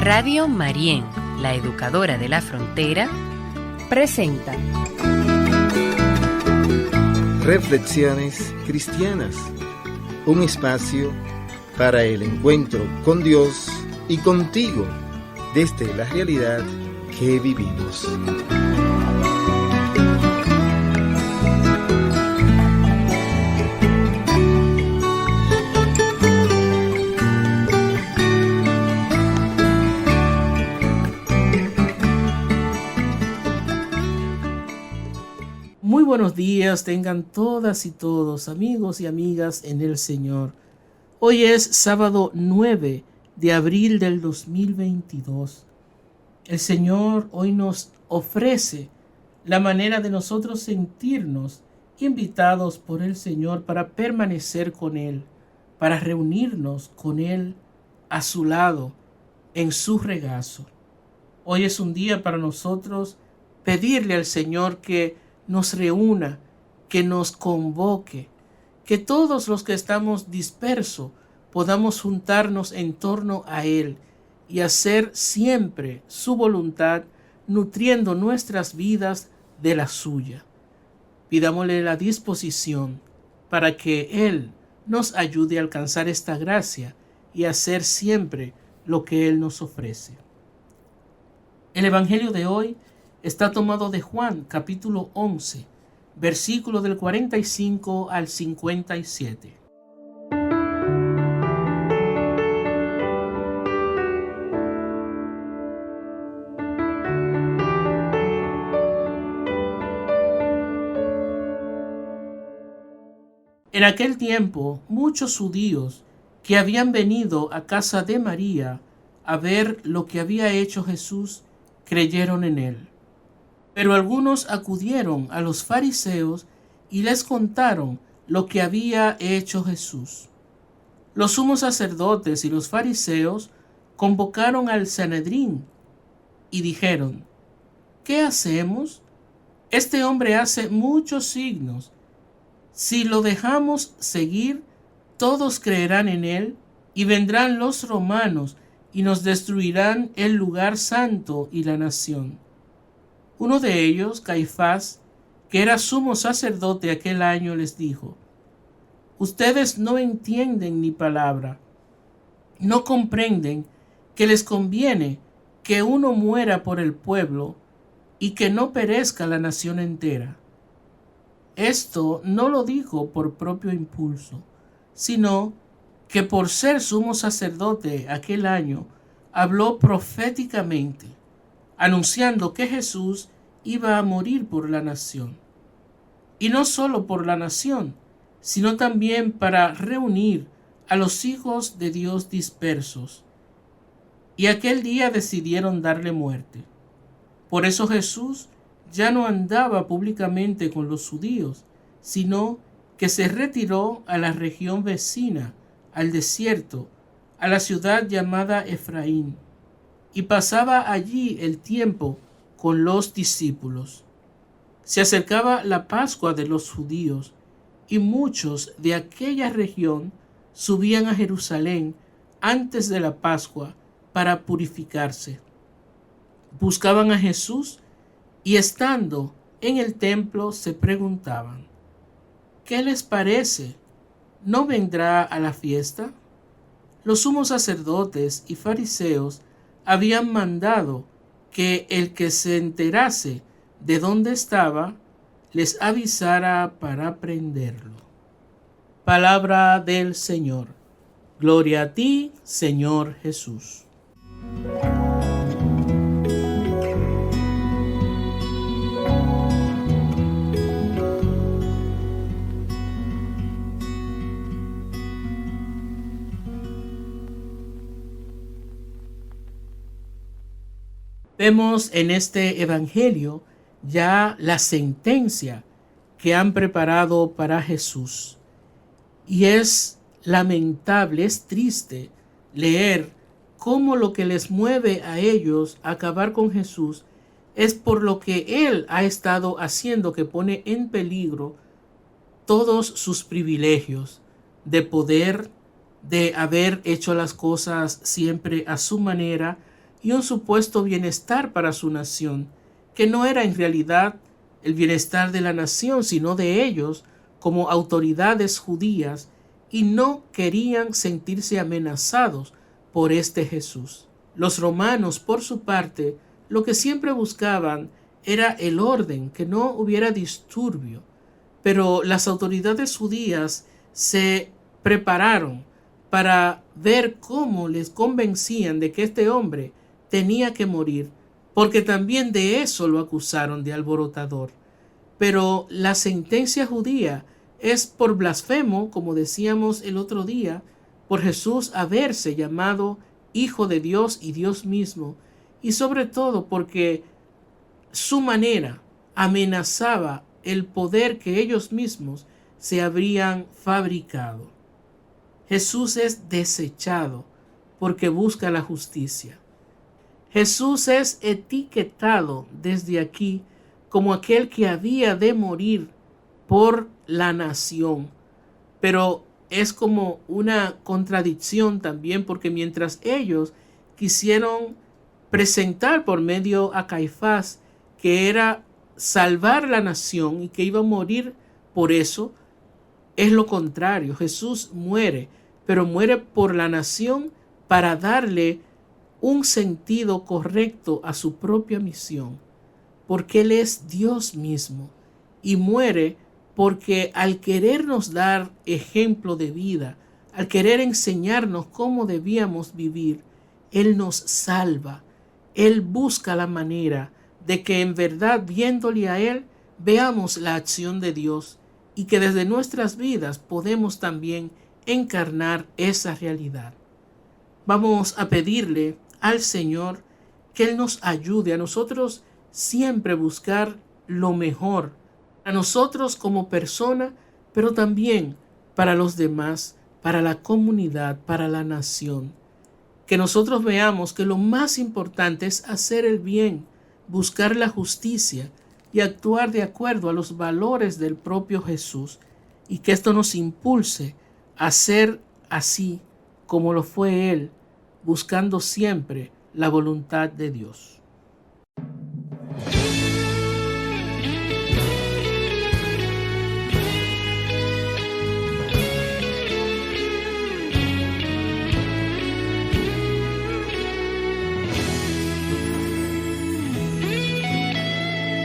Radio Marién, la educadora de la frontera, presenta Reflexiones Cristianas, un espacio para el encuentro con Dios y contigo desde la realidad que vivimos. Muy buenos días tengan todas y todos, amigos y amigas en el Señor. Hoy es sábado 9 de abril del 2022. El Señor hoy nos ofrece la manera de nosotros sentirnos invitados por el Señor para permanecer con Él, para reunirnos con Él a su lado, en su regazo. Hoy es un día para nosotros pedirle al Señor que nos reúna, que nos convoque, que todos los que estamos dispersos podamos juntarnos en torno a Él y hacer siempre su voluntad, nutriendo nuestras vidas de la suya. Pidámosle la disposición para que Él nos ayude a alcanzar esta gracia y hacer siempre lo que Él nos ofrece. El Evangelio de hoy está tomado de Juan, capítulo 11, versículo del 45 al 57. En aquel tiempo, muchos judíos que habían venido a casa de María a ver lo que había hecho Jesús, creyeron en él. Pero algunos acudieron a los fariseos y les contaron lo que había hecho Jesús. Los sumos sacerdotes y los fariseos convocaron al Sanedrín y dijeron: ¿qué hacemos? Este hombre hace muchos signos. Si lo dejamos seguir, todos creerán en él, y vendrán los romanos y nos destruirán el lugar santo y la nación. Uno de ellos, Caifás, que era sumo sacerdote aquel año, les dijo: ustedes no entienden ni palabra, no comprenden que les conviene que uno muera por el pueblo y que no perezca la nación entera. Esto no lo dijo por propio impulso, sino que por ser sumo sacerdote aquel año, habló proféticamente, anunciando que Jesús iba a morir por la nación. Y no solo por la nación, sino también para reunir a los hijos de Dios dispersos. Y aquel día decidieron darle muerte. Por eso Jesús ya no andaba públicamente con los judíos, sino que se retiró a la región vecina, al desierto, a la ciudad llamada Efraín, y pasaba allí el tiempo con los discípulos. Se acercaba la Pascua de los judíos, y muchos de aquella región subían a Jerusalén antes de la Pascua para purificarse. Buscaban a Jesús y estando en el templo se preguntaban: ¿qué les parece? ¿No vendrá a la fiesta? Los sumos sacerdotes y fariseos habían mandado que el que se enterase de dónde estaba, les avisara para prenderlo. Palabra del Señor. Gloria a ti, Señor Jesús. Vemos en este evangelio ya la sentencia que han preparado para Jesús. Y es lamentable, es triste leer cómo lo que les mueve a ellos a acabar con Jesús es por lo que Él ha estado haciendo, que pone en peligro todos sus privilegios de poder, de haber hecho las cosas siempre a su manera y un supuesto bienestar para su nación, que no era en realidad el bienestar de la nación, sino de ellos como autoridades judías, y no querían sentirse amenazados por este Jesús. Los romanos, por su parte, lo que siempre buscaban era el orden, que no hubiera disturbio, pero las autoridades judías se prepararon para ver cómo les convencían de que este hombre tenía que morir, porque también de eso lo acusaron de alborotador. Pero la sentencia judía es por blasfemo, como decíamos el otro día, por Jesús haberse llamado Hijo de Dios y Dios mismo, y sobre todo porque su manera amenazaba el poder que ellos mismos se habrían fabricado. Jesús es desechado porque busca la justicia. Jesús es etiquetado desde aquí como aquel que había de morir por la nación. Pero es como una contradicción también, porque mientras ellos quisieron presentar por medio a Caifás que era salvar la nación y que iba a morir por eso, es lo contrario. Jesús muere, pero muere por la nación para darle un sentido correcto a su propia misión, porque Él es Dios mismo, y muere porque al querernos dar ejemplo de vida, al querer enseñarnos cómo debíamos vivir, Él nos salva. Él busca la manera de que en verdad, viéndole a Él, veamos la acción de Dios y que desde nuestras vidas podemos también encarnar esa realidad. Vamos a pedirle al Señor que Él nos ayude a nosotros siempre buscar lo mejor, a nosotros como persona, pero también para los demás, para la comunidad, para la nación. Que nosotros veamos que lo más importante es hacer el bien, buscar la justicia y actuar de acuerdo a los valores del propio Jesús, y que esto nos impulse a ser así como lo fue Él, buscando siempre la voluntad de Dios.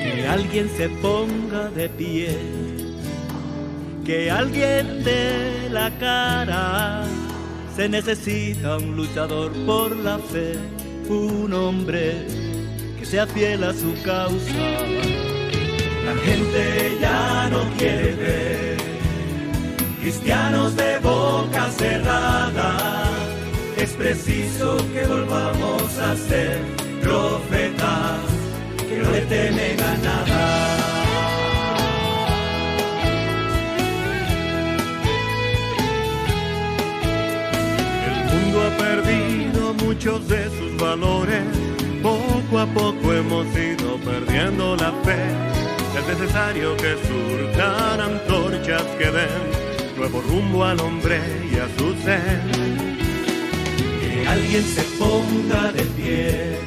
Que alguien se ponga de pie, que alguien dé la cara. Se necesita un luchador por la fe, un hombre que sea fiel a su causa. La gente ya no quiere ver cristianos de boca cerrada. Es preciso que volvamos a ser profetas que no le temen a nada. El mundo ha perdido muchos de sus valores, poco a poco hemos ido perdiendo la fe. Es necesario que surjan antorchas que den nuevo rumbo al hombre y a su ser. Que alguien se ponga de pie,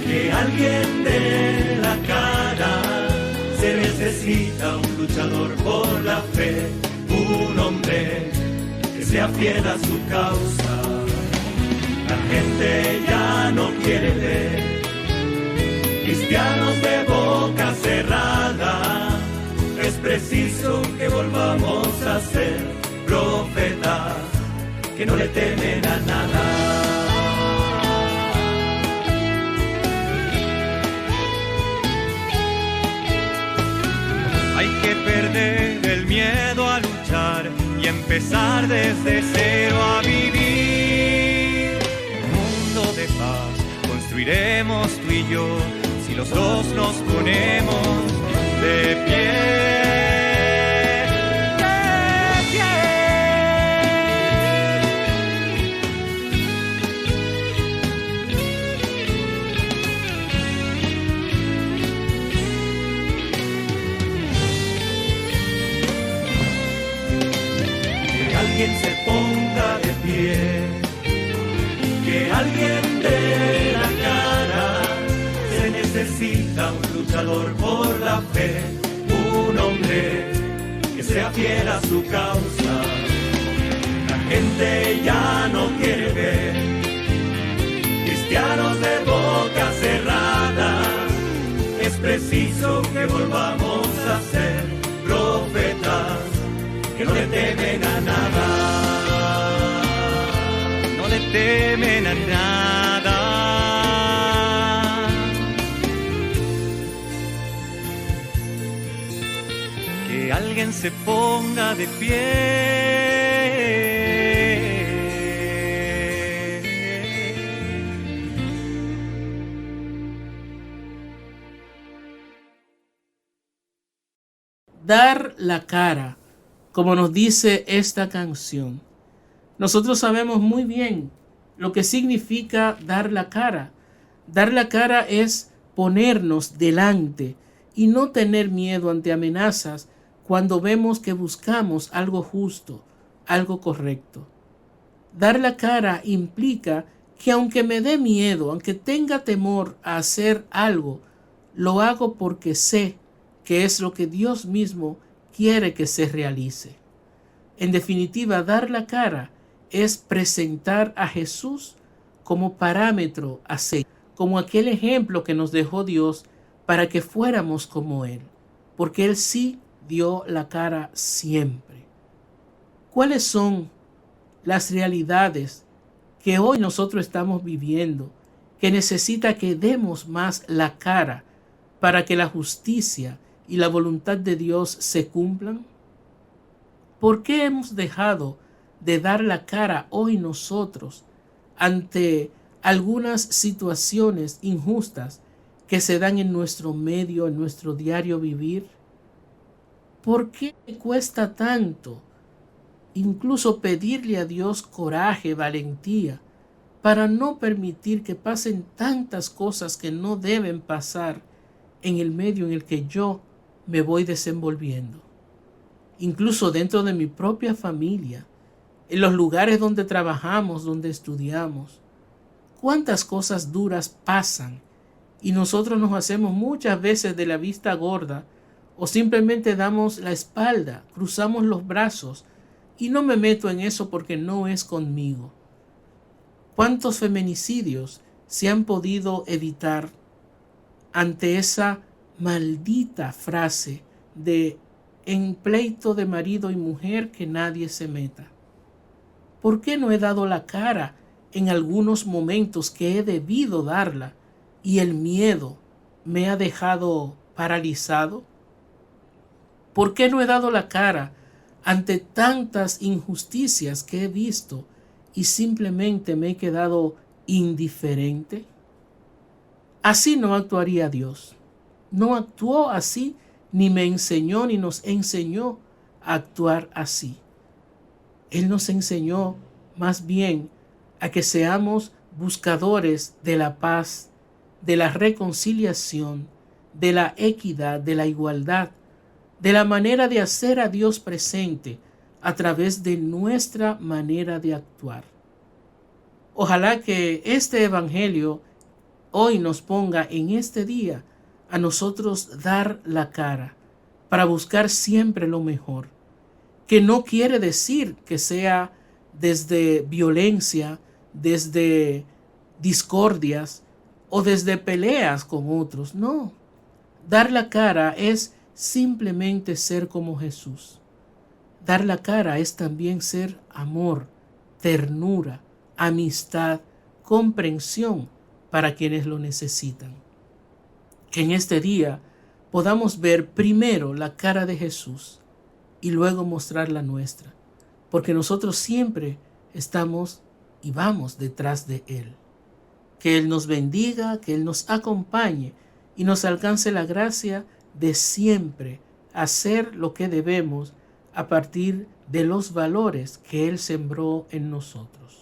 que alguien dé la cara. Se necesita un luchador por la fe, un hombre que sea fiel a su causa. La gente ya no quiere ver cristianos de boca cerrada. Es preciso que volvamos a ser profetas que no le temen a nada. Hay que perder el miedo a luchar y empezar desde cero a vivir. Un mundo de paz construiremos tú y yo, si los dos nos ponemos de pie. De pie. alguien dé la cara. Se necesita un luchador por la fe, un hombre que sea fiel a su causa. La gente ya no quiere ver cristianos de boca cerrada. Es preciso que volvamos a ser profetas que no le temen a nada, no le temen a nada. Que alguien se ponga de pie. Dar la cara, como nos dice esta canción. Nosotros sabemos muy bien lo que significa dar la cara. Dar la cara es ponernos delante y no tener miedo ante amenazas cuando vemos que buscamos algo justo, algo correcto. Dar la cara implica que aunque me dé miedo, aunque tenga temor a hacer algo, lo hago porque sé que es lo que Dios mismo quiere que se realice. En definitiva, dar la cara es presentar a Jesús como parámetro a seguir, como aquel ejemplo que nos dejó Dios para que fuéramos como Él, porque Él sí dio la cara siempre. ¿Cuáles son las realidades que hoy nosotros estamos viviendo, que necesita que demos más la cara para que la justicia y la voluntad de Dios se cumplan? ¿Por qué hemos dejado de dar la cara hoy nosotros ante algunas situaciones injustas que se dan en nuestro medio, en nuestro diario vivir? ¿Por qué cuesta tanto incluso pedirle a Dios coraje, valentía, para no permitir que pasen tantas cosas que no deben pasar en el medio en el que yo me voy desenvolviendo? Incluso dentro de mi propia familia, en los lugares donde trabajamos, donde estudiamos, cuántas cosas duras pasan y nosotros nos hacemos muchas veces de la vista gorda o simplemente damos la espalda, cruzamos los brazos y no me meto en eso porque no es conmigo. ¿Cuántos feminicidios se han podido evitar ante esa maldita frase de en pleito de marido y mujer que nadie se meta? ¿Por qué no he dado la cara en algunos momentos que he debido darla y el miedo me ha dejado paralizado? ¿Por qué no he dado la cara ante tantas injusticias que he visto y simplemente me he quedado indiferente? Así no actuaría Dios. No actuó así, ni me enseñó, ni nos enseñó a actuar así. Él nos enseñó más bien a que seamos buscadores de la paz, de la reconciliación, de la equidad, de la igualdad, de la manera de hacer a Dios presente a través de nuestra manera de actuar. Ojalá que este evangelio hoy nos ponga en este día a nosotros dar la cara para buscar siempre lo mejor, que no quiere decir que sea desde violencia, desde discordias o desde peleas con otros. No, dar la cara es simplemente ser como Jesús. Dar la cara es también ser amor, ternura, amistad, comprensión para quienes lo necesitan. Que en este día podamos ver primero la cara de Jesús y luego mostrar la nuestra, porque nosotros siempre estamos y vamos detrás de Él. Que Él nos bendiga, que Él nos acompañe y nos alcance la gracia de siempre hacer lo que debemos a partir de los valores que Él sembró en nosotros.